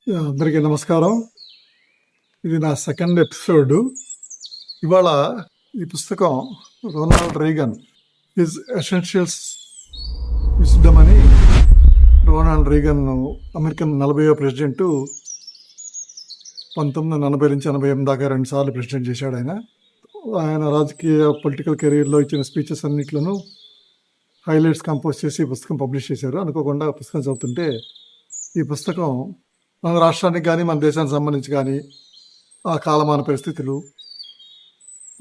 అందరికీ నమస్కారం. ఇది నా సెకండ్ ఎపిసోడ్. ఇవాళ ఈ పుస్తకం Ronald Reagan his essentials wisdom అని. రొనాల్డ్ రీగన్ అమెరికన్ 40వ ప్రెసిడెంట్. 1940 నుంచి 88 దాకా 2 సార్లు ప్రెసిడెంట్ చేశాడు ఆయన రాజకీయ పొలిటికల్ కెరీర్లో ఇచ్చిన స్పీచెస్ అన్నిట్లను హైలైట్స్ కంపోజ్ చేసి ఈ పుస్తకం పబ్లిష్ చేశారు. అనుకోకుండా పుస్తకం చదువుతుంటే ఈ పుస్తకం మన రాష్ట్రానికి కానీ మన దేశానికి సంబంధించి కానీ ఆ కాలమాన పరిస్థితులు,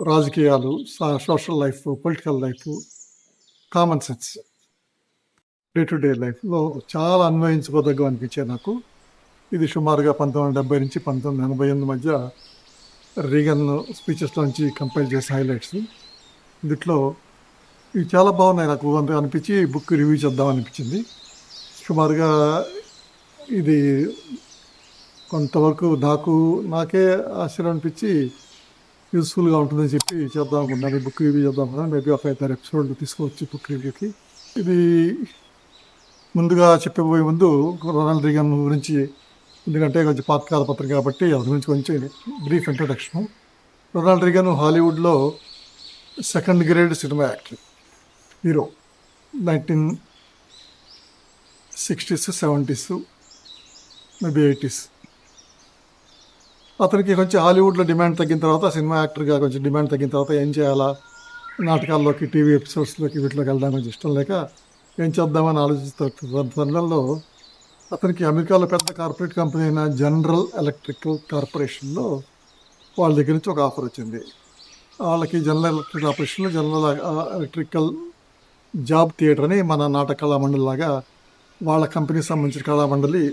రాజకీయాలు, social life, political life, common sense, day to day లైఫ్లో చాలా అన్వయించుకోదగ్గ అనిపించాయి నాకు. ఇది సుమారుగా 1970 నుంచి 1988 మధ్య రీగన్ స్పీచెస్లోంచి కంపైల్ చేసిన హైలైట్స్. దీంట్లో ఇవి చాలా బాగున్నాయి నాకు అనిపించి బుక్ రివ్యూ చేద్దాం అనిపించింది. సుమారుగా ఇది కొంతవరకు నాకే ఆశ్చర్యం అనిపించి యూస్ఫుల్గా ఉంటుందని చెప్పి చేద్దాం అనుకున్నాను. బుక్ రివ్యూ చేద్దాం అనుకున్నాను. మేబీ ఒక 5 ఎపిసోడ్లు తీసుకోవచ్చు బుక్ రివ్యూకి. ఇది ముందుగా చెప్పబోయే ముందు రొనాల్డ్ రీగన్ గురించి, ఎందుకంటే కొంచెం పాతకాల పత్రిక కాబట్టి అది గురించి కొంచెం బ్రీఫ్ ఇంట్రడక్షన్. రొనాల్డ్ రీగన్ హాలీవుడ్లో second grade cinema actor, hero. 1960s, 70s, maybe 80s. అతనికి కొంచెం హాలీవుడ్లో డిమాండ్ తగ్గిన తర్వాత, సినిమా యాక్టర్గా కొంచెం డిమాండ్ తగ్గిన తర్వాత ఏం చేయాలా, నాటకాల్లోకి, టీవీ ఎపిసోడ్స్లోకి, వీటిలోకి వెళ్ళడానికి కొంచెం ఇష్టం లేక ఏం చేద్దామని ఆలోచిస్తున్న తరుణంలో అతనికి అమెరికాలో పెద్ద కార్పొరేట్ కంపెనీ అయిన జనరల్ ఎలక్ట్రికల్ కార్పొరేషన్లో వాళ్ళ దగ్గర నుంచి ఒక ఆఫర్ వచ్చింది. వాళ్ళకి జనరల్ ఎలక్ట్రిక్ కార్పొరేషన్లో జనరల్ ఎలక్ట్రికల్ జాబ్ థియేటర్ అని మన నాటక కళామండలి లాగా వాళ్ళ కంపెనీకి సంబంధించిన కళామండలిలో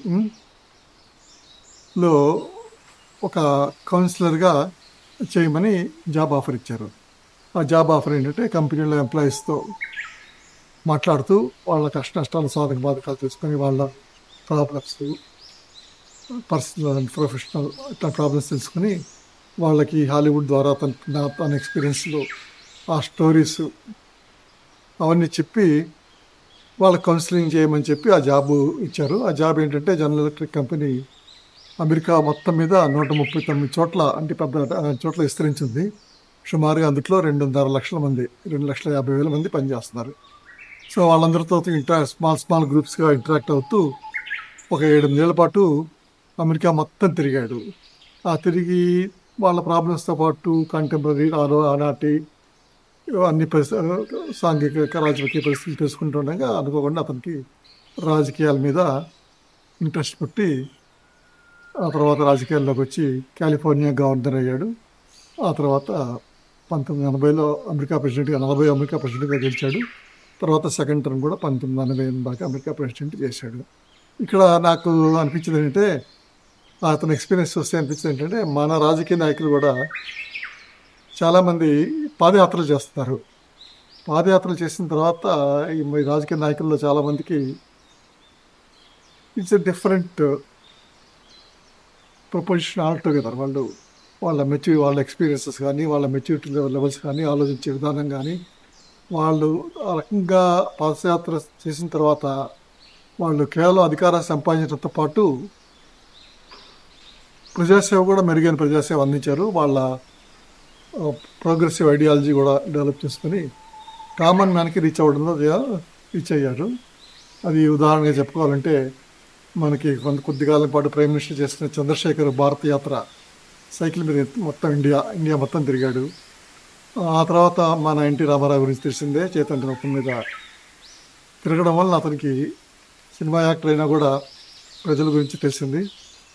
ఒక కౌన్సిలర్గా చేయమని జాబ్ ఆఫర్ ఇచ్చారు. ఆ జాబ్ ఆఫర్ ఏంటంటే కంపెనీలో ఎంప్లాయీస్తో మాట్లాడుతూ వాళ్ళ కష్ట నష్టాలు, సాధక బాధకాలు తెలుసుకొని, వాళ్ళ ప్రాబ్లమ్స్, పర్సనల్ అండ్ ప్రొఫెషనల్ ఇట్లా ప్రాబ్లమ్స్ తెలుసుకొని వాళ్ళకి హాలీవుడ్ ద్వారా తన ఎక్స్పీరియన్స్లో ఆ స్టోరీస్ అవన్నీ చెప్పి వాళ్ళకి కౌన్సిలింగ్ చేయమని చెప్పి ఆ జాబు ఇచ్చారు. ఆ జాబ్ ఏంటంటే జనరల్ ఎలక్ట్రిక్ కంపెనీ అమెరికా మొత్తం మీద 139 చోట్ల, అంటే పెద్ద చోట్ల విస్తరించింది. సుమారుగా అందులో 2.5 లక్షల మంది, 2,50,000 మంది పనిచేస్తున్నారు. సో వాళ్ళందరితో స్మాల్ గ్రూప్స్గా ఇంటరాక్ట్ అవుతూ ఒక 7-8 ఏళ్ల పాటు అమెరికా మొత్తం తిరిగాడు. ఆ తిరిగి వాళ్ళ ప్రాబ్లమ్స్తో పాటు కంటెంపరీ ఆనాటి అన్ని సాంఘిక రాజకీయ పరిస్థితులు తెలుసుకుంటుండగా అనుకోకుండా అతనికి రాజకీయాల మీద ఇంట్రెస్ట్ పుట్టి ఆ తర్వాత రాజకీయాల్లోకి వచ్చి కాలిఫోర్నియా గవర్నర్ అయ్యాడు. ఆ తర్వాత 1980లో అమెరికా ప్రెసిడెంట్గా గెలిచాడు. తర్వాత సెకండ్ టర్మ్ కూడా 1988 దాకా అమెరికా ప్రెసిడెంట్ చేశాడు. ఇక్కడ నాకు అనిపించింది ఏంటంటే, అతని ఎక్స్పీరియన్స్ వస్తే అనిపించింది ఏంటంటే, మన రాజకీయ నాయకులు కూడా చాలామంది పాదయాత్రలు చేస్తున్నారు. పాదయాత్రలు చేసిన తర్వాత ఈ రాజకీయ నాయకుల్లో చాలామందికి it's a different proposition all together. వాళ్ళ ఎక్స్పీరియన్సెస్ కానీ, వాళ్ళ మెచ్యూరిటీ లెవెల్స్ కానీ, ఆలోచించే విధానం కానీ, వాళ్ళు ఆ రకంగా పాదయాత్ర చేసిన తర్వాత వాళ్ళు కేవలం అధికారాన్ని సంపాదించడంతో పాటు ప్రజాసేవ కూడా, మెరుగైన ప్రజాసేవ అందించారు. వాళ్ళ ప్రోగ్రెసివ్ ఐడియాలజీ కూడా డెవలప్ చేసుకొని కామన్ మ్యాన్కి రీచ్ అయ్యారు. అది ఉదాహరణగా చెప్పుకోవాలంటే, మనకి కొద్ది కాలం పాటు ప్రైమ్ మినిస్టర్ చేసిన చంద్రశేఖర్ భారత యాత్ర సైకిల్ మీద మొత్తం ఇండియా మొత్తం తిరిగాడు. ఆ తర్వాత మన ఎన్టీ రామారావు గురించి తెలిసిందే, చైతన్య రథం మీద తిరగడం వల్ల అతనికి సినిమా యాక్టర్ అయినా కూడా ప్రజల గురించి తెలిసింది.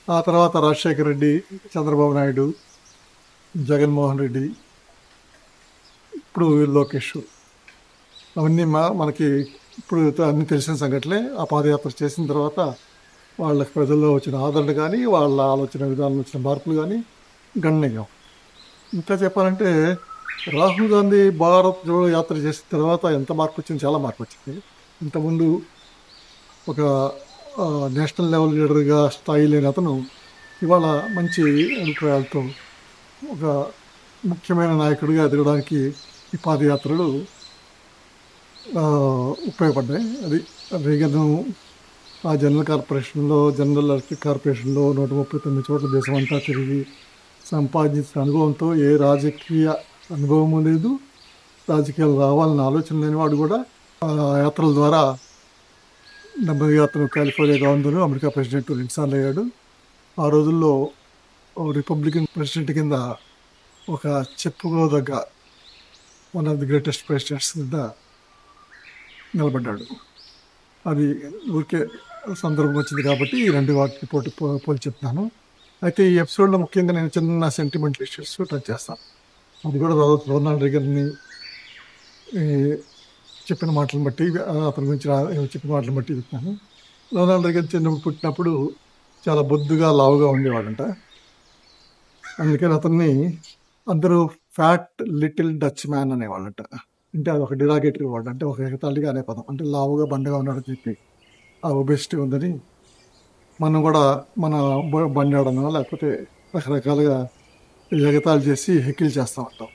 ఆ తర్వాత రాజశేఖర రెడ్డి, చంద్రబాబు నాయుడు, జగన్మోహన్ రెడ్డి, ఇప్పుడు లోకేష్, అవన్నీ మనకి ఇప్పుడు అన్నీ తెలిసిన సంఘటనలే. ఆ పాదయాత్ర చేసిన తర్వాత వాళ్ళకి ప్రజల్లో వచ్చిన ఆదరణ కానీ, వాళ్ళ ఆలోచన విధానంలో వచ్చిన మార్పులు కానీ గణనీయం. ఇంకా చెప్పాలంటే, రాహుల్ గాంధీ భారత్ జోడో యాత్ర చేసిన తర్వాత ఎంత మార్పు వచ్చింది, చాలా మార్పు వచ్చింది. ఇంతకుముందు ఒక నేషనల్ లెవెల్ లీడర్గా స్థాయి లేని అతను ఇవాళ మంచి అభిప్రాయాలతో ఒక ముఖ్యమైన నాయకుడిగా ఎదగడానికి ఈ పాదయాత్రలు ఉపయోగపడ్డాయి. అది రీగన్ ఆ జనరల్ ఎలక్ట్రిక్ కార్పొరేషన్లో 139 చోట్ల దేశమంతా తిరిగి సంపాదించిన అనుభవంతో ఏ రాజకీయ అనుభవము లేదు, రాజకీయాలు రావాలన్న ఆలోచన లేనివాడు కూడా ఆ యాత్రల ద్వారా నెమ్మదిగా అతను కాలిఫోర్నియా గవర్నర్, అమెరికా ప్రెసిడెంట్ 2 సార్లు అయ్యాడు. ఆ రోజుల్లో రిపబ్లికన్ ప్రెసిడెంట్ కింద ఒక చెప్పుకోదగ్గ one of the greatest presidents కింద నిలబడ్డాడు. అది ఊరికే సందర్భం వచ్చింది కాబట్టి ఈ రెండు వాటికి పోలి చెప్తాను. అయితే ఈ ఎపిసోడ్లో ముఖ్యంగా నేను చిన్న సెంటిమెంటల్ ఇష్యూస్ టచ్ చేస్తాను. అది కూడా రొనాల్డ్ రీగన్ని చెప్పిన మాటలను బట్టి, అతని గురించి చెప్పిన మాటలను బట్టి చెప్తాను. రొనాల్డ్ రీగన్ చిన్నప్పుడు పుట్టినప్పుడు చాలా బొద్దుగా లావుగా ఉండేవాడంట. అందుకని అతన్ని అందరూ ఫ్యాట్ లిటిల్ డచ్ మ్యాన్ అనేవాళ్ళంట. అంటే అది ఒక డిరాగేటరీ వర్డ్, అంటే ఒక ఎగతాళిగా అనే పదం. అంటే లావుగా బండగా ఉన్నాడని చెప్పి ఆ ఒబెసిటీ ఉందని మనం కూడా మన బండాడనో లేకపోతే రకరకాలుగా ఎగతాళి చేసి హెక్కిల్ చేస్తూ ఉంటాం.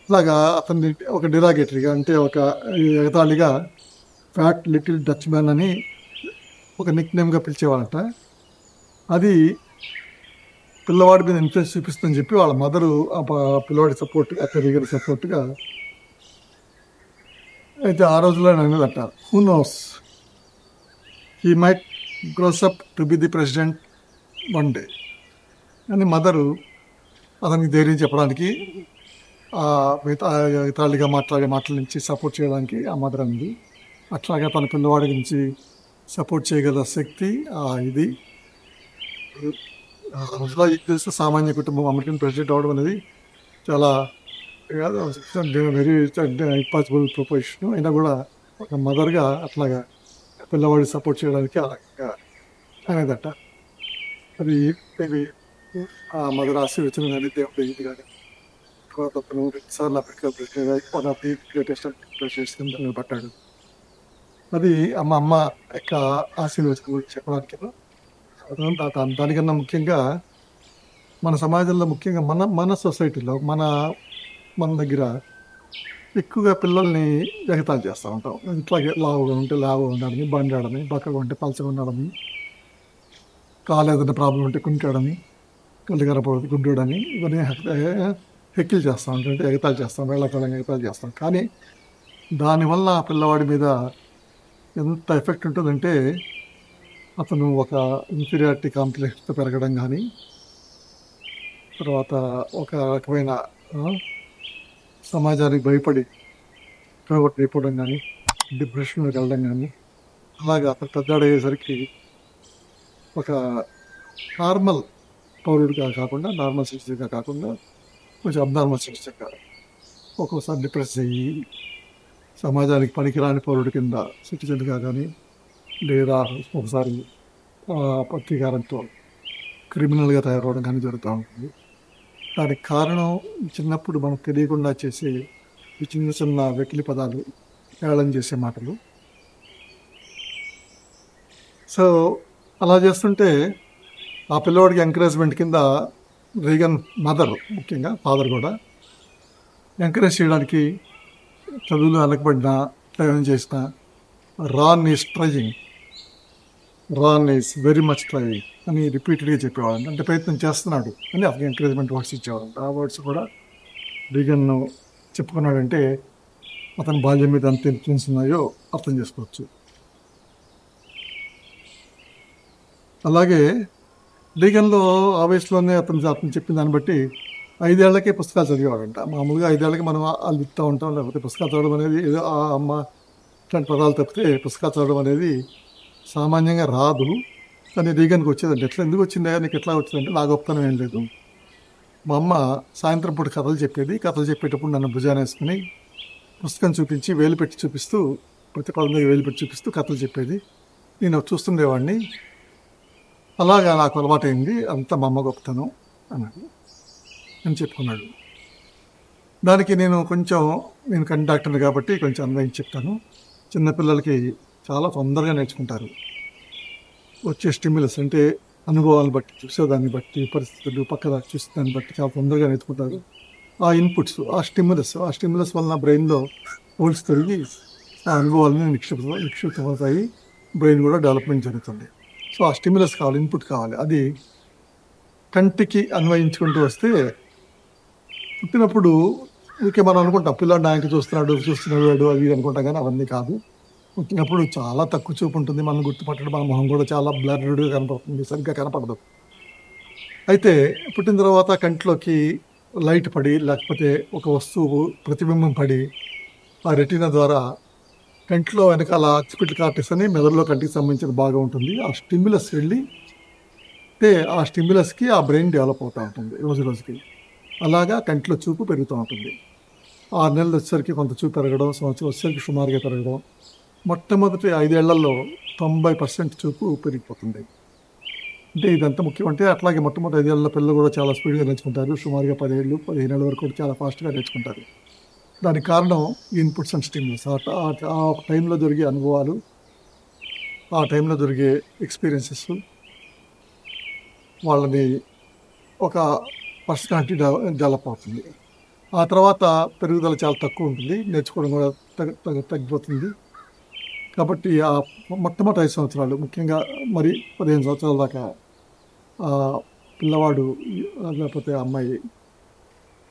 అలాగా అతన్ని ఒక డిరాగేటరీగా, అంటే ఒక ఎగతాళిగా ఫ్యాట్ లిటిల్ డచ్ మ్యాన్ అని ఒక నిక్ నేమ్గా పిలిచేవాళ్ళంట. అది పిల్లవాడి మీద ఇన్ఫ్లుయెన్స్ చూపిస్తుందని చెప్పి వాళ్ళ మదరు ఆ పిల్లవాడి సపోర్ట్గా, రీగన్ సపోర్ట్గా అయితే ఆ రోజుల్లో అనేదట, who knows he might grows up to be the president one day అని మదరు అతనికి ధైర్యం చెప్పడానికి, ఇతరులుగా మాట్లాడే మాటల నుంచి సపోర్ట్ చేయడానికి ఆ మదర్ అంది. అట్లాగే తన పిల్లవాడి గురించి సపోర్ట్ చేయగల శక్తి ఇది రోజులో తెలిసిన సామాన్య కుటుంబం అమెరికన్ ప్రెసిడెంట్ అవడం అనేది చాలా వెరీ ఇంపాసిబుల్ ప్రొపోజిషన్. అయినా కూడా ఒక మదర్గా అట్లాగా పిల్లవాడిని సపోర్ట్ చేయడానికి అలాగా అనేదట. అది ఆ మదర్ ఆశీర్వచనం కానీ దేవుడు ఇది కానీ అతను 2 సార్లు America president, one of the greatest presidents కింద నిలబడ్డాడు. అది అమ్మ యొక్క ఆశీర్వచనం గురించి చెప్పడానికి. దానికన్నా ముఖ్యంగా మన సమాజంలో, ముఖ్యంగా మన సొసైటీలో మన దగ్గర ఎక్కువగా పిల్లల్ని ఎగతాళి చేస్తూ ఉంటాం. ఇట్లాగే లావుగా ఉంటే లావుగా ఉండడని, బండాడని, బక్కగా ఉంటే పలచగా ఉండడని, కాలు ఏదైనా ప్రాబ్లం ఉంటే కుంటాడని, కళ్ళు కనపడదు గుడ్డోడని, ఇవన్నీ హెక్కిల్ చేస్తూ ఉంటాం, అంటే ఎగతాళి చేస్తాం, వేళకాలంగా ఎగతాళి చేస్తాం. కానీ దానివల్ల ఆ పిల్లవాడి మీద ఎంత ఎఫెక్ట్ ఉంటుందంటే అతను ఒక ఇన్ఫీరియారిటీ కాంప్లెక్స్తో పెరగడం కానీ, తర్వాత ఒక రకమైన సమాజానికి భయపడి అయిపోవడం కానీ, డిప్రెషన్లోకి వెళ్ళడం కానీ, అలాగే అతను పెద్దవాడయ్యేసరికి ఒక నార్మల్ పౌరుడిగా కాకుండా, నార్మల్ సిటిజన్గా కాకుండా కొంచెం అబ్నార్మల్ సిటిజన్గా ఒక్కోసారి డిప్రెస్ అయ్యి సమాజానికి పనికిరాని పౌరుడి కింద సిటిజన్గా కానీ, లేదా ఒకసారి ప్రతీకారంతో క్రిమినల్గా తయారవడం కానీ జరుగుతూ ఉంటుంది. దానికి కారణం చిన్నప్పుడు మనకు తెలియకుండా చేసే ఈ చిన్న చిన్న వెకిలి పదాలు, హేళన చేసే మాటలు. సో అలా చేస్తుంటే ఆ పిల్లవాడికి ఎంకరేజ్మెంట్ కింద రీగన్ మదర్, ముఖ్యంగా ఫాదర్ కూడా ఎంకరేజ్ చేయడానికి చదువులు వెనకబడినా, ఏం చేసినా Ron is trying, Ron is very much trying అని రిపీటెడ్గా చెప్పేవాడు. అంటే ప్రయత్నం చేస్తున్నాడు అని అతనికి ఎంకరేజ్మెంట్ వర్డ్స్ ఇచ్చేవాడు. ఆ వర్డ్స్ కూడా రీగన్ చెప్పుకున్నాడంటే అతని బాల్యం మీద ఎంత ఇన్ఫ్లుయెన్స్ ఉన్నాయో అర్థం చేసుకోవచ్చు. అలాగే రీగన్లో ఆ వయసులోనే అతను చెప్పిన దాన్ని బట్టి 5 ఏళ్లకే పుస్తకాలు చదివేవాడంట. మామూలుగా 5 ఏళ్ళకి మనం అల్లుతూ ఉంటాం, లేకపోతే పుస్తకాలు చదవడం అనేది ఏదో ఆ అమ్మ ఇట్లాంటి పదాలు తప్పితే పుస్తకాలు చదవడం అనేది సామాన్యంగా రాదు. కానీ రీగన్కి వచ్చేదంటే ఎందుకు వచ్చిందా, నీకు ఎట్లా వచ్చిందంటే నా గొప్పతనం ఏం లేదు. మా అమ్మ సాయంత్రం పూట కథలు చెప్పేది. కథలు చెప్పేటప్పుడు నన్ను భుజాన వేసుకుని పుస్తకం చూపించి వేలు పెట్టి చూపిస్తూ, ప్రతి పదం మీద వేలు పెట్టి చూపిస్తూ కథలు చెప్పేది. నేను చూస్తుండేవాడిని. అలాగా నాకు అలవాటైంది. అంతా మా అమ్మ గొప్పతనం అన్నాడు అని చెప్పుకున్నాడు. దానికి నేను కండక్టర్ని కాబట్టి కొంచెం అన్వయించి చెప్తాను. చిన్నపిల్లలకి చాలా తొందరగా నేర్చుకుంటారు. వచ్చే స్టిమ్యులస్ అంటే అనుభవాలను బట్టి, చూసేదాన్ని బట్టి, పరిస్థితులు పక్కన చూసేదాన్ని బట్టి చాలా తొందరగా నేర్చుకుంటారు. ఆ ఇన్పుట్స్, ఆ స్టిమ్యులస్ వలన బ్రెయిన్లో హోల్స్ తిరిగి ఆ అనుభవాలని నిక్షిప్తమవుతాయి. బ్రెయిన్ కూడా డెవలప్మెంట్ జరుగుతుంది. సో ఆ స్టిమ్యులస్ కావాలి, ఇన్పుట్ కావాలి. అది కంటికి అన్వయించుకుంటూ వస్తే పుట్టినప్పుడు ఊరికే మనం అనుకుంటాం పిల్లాడు నాయకు చూస్తున్నాడు అది అనుకుంటాం, కానీ అవన్నీ కాదు. పుట్టినప్పుడు చాలా తక్కువ చూపు ఉంటుంది, మనం గుర్తుపట్టడం, మన మొహం కూడా చాలా బ్లర్డ్గా కనపడుతుంది, సరిగ్గా కనపడదు. అయితే పుట్టిన తర్వాత కంటిలోకి లైట్ పడి లేకపోతే ఒక వస్తువు ప్రతిబింబం పడి ఆ రెటీనా ద్వారా కంటిలో వెనకాల ఆక్సిపిటల్ కార్టెక్స్ అని మెదడులో కంటికి సంబంధించిన బాగా ఉంటుంది. ఆ స్టిమ్యులస్ వెళ్ళి ఆ స్టిమ్యులస్కి ఆ బ్రెయిన్ డెవలప్ అవుతూ ఉంటుంది రోజు రోజుకి. అలాగా కంటిలో చూపు పెరుగుతూ ఉంటుంది. 6 నెలలు వచ్చేసరికి కొంత చూపు పెరగడం, సంవత్సరం వచ్చేసరికి సుమారుగా పెరగడం. మొట్టమొదటి 5 ఏళ్లలో 90% చూపు పెరిగిపోతుంది. అంటే ఇదంతా ముఖ్యం. అంటే అట్లాగే మొట్టమొదటి 5 ఏళ్ల పిల్లలు కూడా చాలా స్పీడ్గా నేర్చుకుంటారు. సుమారుగా 10 ఏళ్ళు 15 ఏళ్ళ వరకు కూడా చాలా ఫాస్ట్గా నేర్చుకుంటారు. దానికి కారణం ఇన్పుట్స్ అండ్ స్టిమ్యులస్. ఆ టైంలో జరిగే అనుభవాలు, ఆ టైంలో జరిగే ఎక్స్పీరియన్సెస్ వాళ్ళని ఒక పర్సనాలిటీ డెవలప్ అవుతుంది. ఆ తర్వాత పెరుగుదల చాలా తక్కువ ఉంటుంది, నేర్చుకోవడం కూడా తగ్గిపోతుంది. కాబట్టి ఆ మొట్టమొదటి 5 సంవత్సరాలు, ముఖ్యంగా మరి 15 సంవత్సరాల దాకా పిల్లవాడు లేకపోతే అమ్మాయి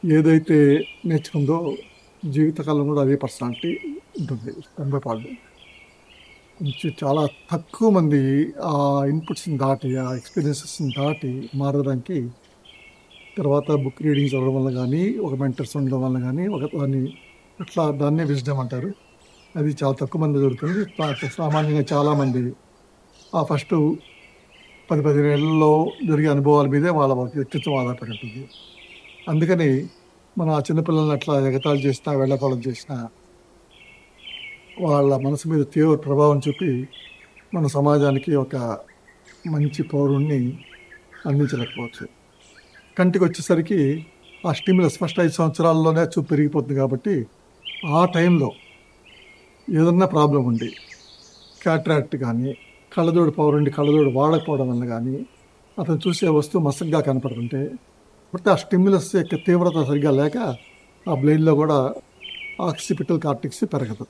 ఏదైతే నేర్చుకుందో జీవితకాలం కూడా అదే పర్సనాలిటీ ఉంటుంది. 90 కొంచెం చాలా తక్కువ మంది ఆ ఇన్పుట్స్ని దాటి, ఆ ఎక్స్పీరియన్సెస్ని దాటి మారడానికి తర్వాత బుక్ రీడింగ్ చదవడం వల్ల కానీ, ఒక మెంటర్స్ ఉండడం వల్ల కానీ, దాన్నే విజ్డమ్ అంటారు. అది చాలా తక్కువ మంది దొరుకుతుంది. సామాన్యంగా చాలామంది ఆ ఫస్ట్ 10-15 ఏళ్లలో జరిగే అనుభవాల మీదే వాళ్ళ వ్యక్తిత్వం ఆధారపడి ఉంటుంది. అందుకని మనం ఆ చిన్నపిల్లల్ని అట్లా ఎగతాళి చేసినా, వెళ్ళకోళం చేసినా వాళ్ళ మనసు మీద తీవ్ర ప్రభావం చూపి మన సమాజానికి ఒక మంచి పౌరుణ్ణి అందించలేకపోవచ్చు. కంటికి వచ్చేసరికి ఆ స్టిమ్యులస్ ఫస్ట్ 5 సంవత్సరాల్లోనే చూపు పెరిగిపోతుంది. కాబట్టి ఆ టైంలో ఏదన్నా ప్రాబ్లం ఉండి క్యాట్రాక్ట్ కానీ, కళ్ళజోడు వాడకపోవడం వల్ల కానీ, అతను చూసే వస్తువు మసగ్గా కనపడుతుంటే, కాబట్టి ఆ స్టిమ్యులస్ యొక్క తీవ్రత సరిగ్గా లేక ఆ బ్రెయిన్లో కూడా ఆక్సిపిటల్ కార్టెక్స్ పెరగదు.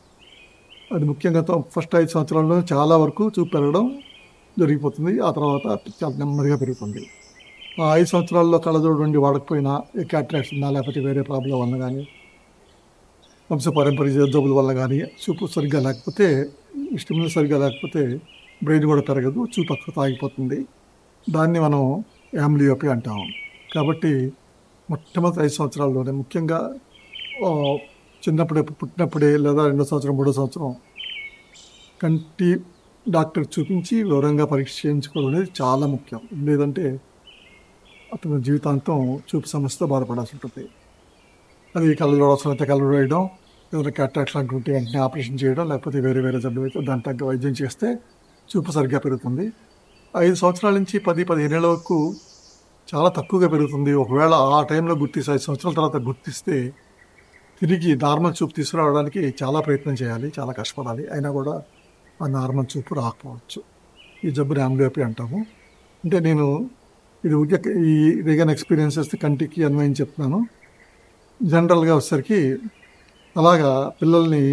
అది ముఖ్యంగా ఫస్ట్ 5 సంవత్సరాల్లో చాలా వరకు చూపు పెరగడం జరిగిపోతుంది. ఆ తర్వాత చాలా నెమ్మదిగా పెరుగుతుంది. ఆ 5 సంవత్సరాల్లో కళ్ళజోడు నుండి వాడకపోయినా క్యాట్రాక్ట్స్ ఉన్నా లేకపోతే వేరే ప్రాబ్లం వల్ల కానీ, వంశపారంపర్య జబ్బుల వల్ల కానీ, చూపు సరిగ్గా లేకపోతే, స్టిమ్యులస్ సరిగ్గా లేకపోతే బ్రెయిన్ కూడా పెరగదు, చూపు అక్కడ ఆగిపోతుంది. దాన్ని మనం యాంబ్లియోపీ అంటాము. కాబట్టి మొట్టమొదటి 5 సంవత్సరాల్లోనే, ముఖ్యంగా పుట్టినప్పుడే లేదా 2వ సంవత్సరం 3వ సంవత్సరం కంటి డాక్టర్ చూపించి వివరంగా పరీక్ష చేయించుకోవడం అనేది చాలా ముఖ్యం. లేదంటే అతను జీవితాంతం చూపు సమస్యతో బాధపడాల్సి ఉంటుంది. అది కళ్ళజోడు అవసరమైతే కళ్ళజోడు వేయడం, ఏదైనా క్యాట్రాక్ట్స్ అంటుంటే వెంటనే ఆపరేషన్ చేయడం, లేకపోతే వేరే జబ్బులు అయితే దాని తగ్గ వైద్యం చేస్తే చూపు సరిగ్గా పెరుగుతుంది. 5 సంవత్సరాల నుంచి 10-15 ఏళ్ళ వరకు చాలా తక్కువగా పెరుగుతుంది. ఒకవేళ ఆ టైంలో 5 సంవత్సరాల తర్వాత గుర్తిస్తే తిరిగి నార్మల్ చూపు తీసుకురావడానికి చాలా ప్రయత్నం చేయాలి, చాలా కష్టపడాలి. అయినా కూడా ఆ నార్మల్ చూపు రాకపోవచ్చు. ఈ జబ్బుని యాంబ్లియోపీ అంటాము. అంటే నేను ఇది ఈ రీగన్ ఎక్స్పీరియన్సెస్ కంటికి అన్వయం చెప్తున్నాను. జనరల్గా వచ్చేసరికి అలాగా పిల్లల్ని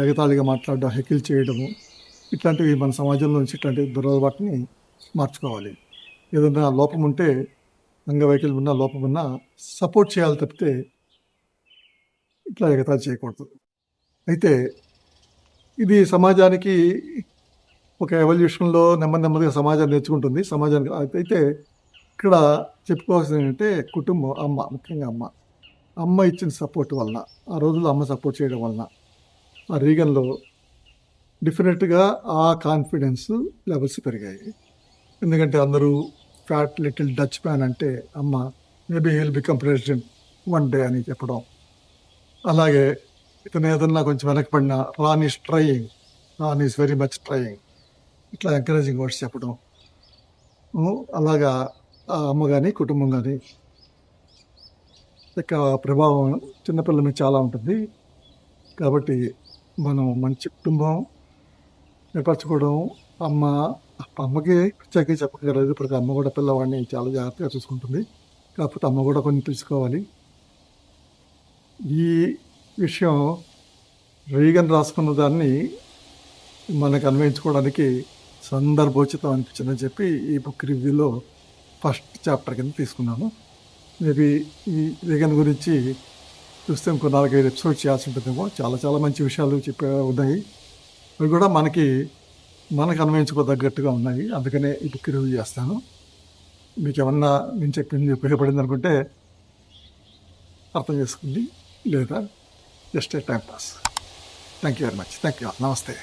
ఎగతాళిగా మాట్లాడడం, హెకిల్ చేయడము, ఇట్లాంటివి మన సమాజంలో నుంచి ఇట్లాంటి దురలవాటుని మార్చుకోవాలి. ఏదైనా లోపం ఉంటే, అంగవైకల్యం ఉన్నా లోపం ఉన్నా సపోర్ట్ చేయాలి తప్పితే ఇట్లా ఎగతాళి చేయకూడదు. అయితే ఇది సమాజానికి ఒక ఎవల్యూషన్లో నెమ్మదిగా సమాజం నేర్చుకుంటుంది. సమాజానికి అయితే ఇక్కడ చెప్పుకోవాల్సింది ఏంటంటే కుటుంబం, ముఖ్యంగా అమ్మ ఇచ్చిన సపోర్ట్ వలన, ఆ రోజుల్లో అమ్మ సపోర్ట్ చేయడం వలన ఆ రీగన్లో డెఫినెట్గా ఆ కాన్ఫిడెన్స్ లెవెల్స్ పెరిగాయి. ఎందుకంటే అందరూ ఫ్యాట్ లిటిల్ డచ్ మ్యాన్ అంటే అమ్మ maybe he will become president one day అని చెప్పడం. అలాగే ఇతను ఏదన్నా కొంచెం వెనకబడిన Ron is trying, Ron is very much trying, ఇట్లా ఎంకరేజింగ్ వర్డ్స్ చెప్పడం. అలాగా ఆ అమ్మ కానీ కుటుంబం కానీ యొక్క ప్రభావం చిన్నపిల్లల మీద చాలా ఉంటుంది. కాబట్టి మనం మంచి కుటుంబం ఏర్పరచుకోవడం, అమ్మకి ప్రత్యేకంగా చెప్పగలదు. ఇప్పుడు అమ్మ కూడా పిల్లవాడిని చాలా జాగ్రత్తగా చూసుకుంటుంది. కాకపోతే అమ్మ కూడా కొన్ని తెలుసుకోవాలి. ఈ విషయం రీగన్ రాసుకున్న దాన్ని మనకు అన్వయించుకోవడానికి సందర్భోచితం అనిపించిందని చెప్పి ఈ బుక్ రివ్యూలో ఫస్ట్ చాప్టర్ కింద తీసుకున్నాను. మేబీ ఈ వెగన్ గురించి చూస్తే ఇంకో 4-5 ఎపిసోడ్ చేయాల్సి ఉంటుందేమో. చాలా చాలా మంచి విషయాలు చెప్పే ఉన్నాయి. అవి కూడా మనకు అన్వయించుకోదగ్గట్టుగా ఉన్నాయి. అందుకనే ఈ బుక్ రివ్యూ చేస్తాను. మీకు ఏమన్నా నేను చెప్పింది ఉపయోగపడింది అనుకుంటే అర్థం చేసుకోండి, లేదా just a time pass. Thank you very much. Thank you. నమస్తే.